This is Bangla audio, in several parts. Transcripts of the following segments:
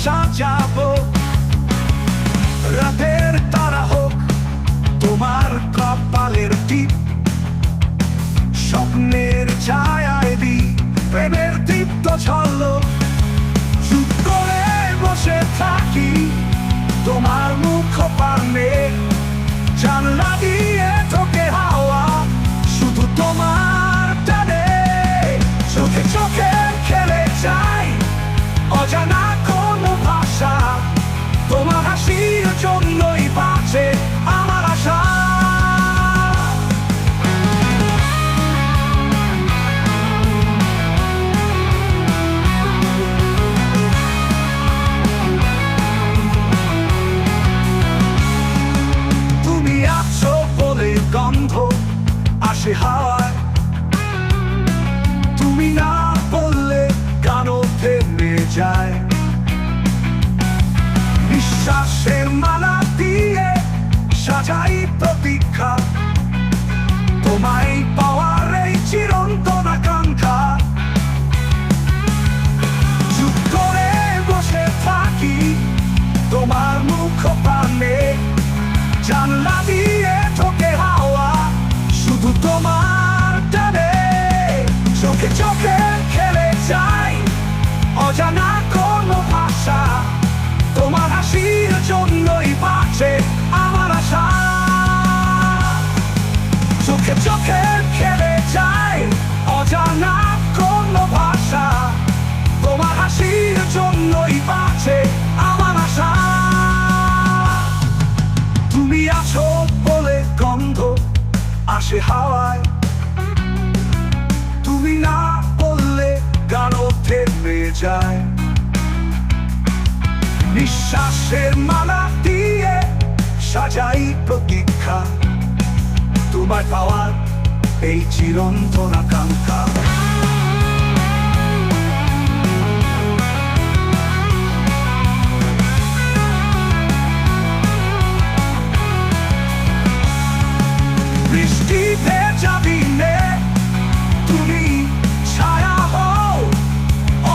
সাজাবো। রাতের তারা হোক তোমার কপালের টিপ, স্বপ্নের ছায়ায় দি প্রেমের দীপ্ত ঝলক। চুপ করে বসে থাকি তোমার মুখ পানে, জানলা দিয়ে ঢোকে হাওয়া শুধু তোমার টানে। চোখে চোখে খেলে যাই অজানা কোনো ভাষা, তোমার হাসির জন্যই বাঁচে আমার আশা। তুমি আছো বলে গন্ধ আসে হাওয়ায়, তুমি না বললে গানও থেমে যায়। বিশ্বাসের মালা দিয়ে সাজাই প্রতীক্ষা, তোমায় পাওয়ার এই চিরন্তন আকাঙ্ক্ষা। চুপ করে বসে থাকি তোমার মুখ পানে, জানলা দিয়ে ঢোকে হাওয়া শুধু তোমার টানে। চোখে চোখে খেলে যাই অজানা কোনো ভাষা, তোমার হাসির জন্যই বাঁচে আমার আশা। চোখে চোখে খেলে যাই অজানা কোনো ভাষা, তোমার হাসির জন্যই বাঁচে আমার আশা। তুমি আছো বলে গন্ধ আসে হাওয়ায়, তুমি না বললে গানও থেমে যায়। নিঃশ্বাসের মালা দিয়ে সাজাই প্রতীক্ষা, তোমার পাওয়ার এই চিরন্তন আকাঙ্ক্ষা। বৃষ্টি ভেজা দিনে তুমি ছায়া হও,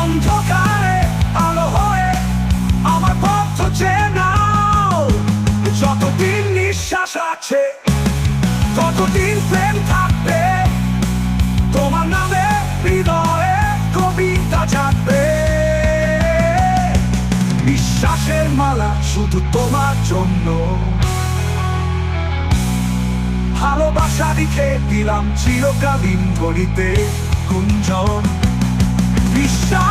অন্ধকারে আলো হয়ে আমার পথ চেনাও। যতদিন নিঃশ্বাস আছে ততদিন প্রেম থাকবে, তোমার নামে হৃদয়ে কবিতা জাগবে। বিশ্বাসের মালা শুধু তোমার জন্য, ভালোবাসা লিখে দিলাম চিরকালীন ঘড়িতে গুঞ্জন। বিশ্বাস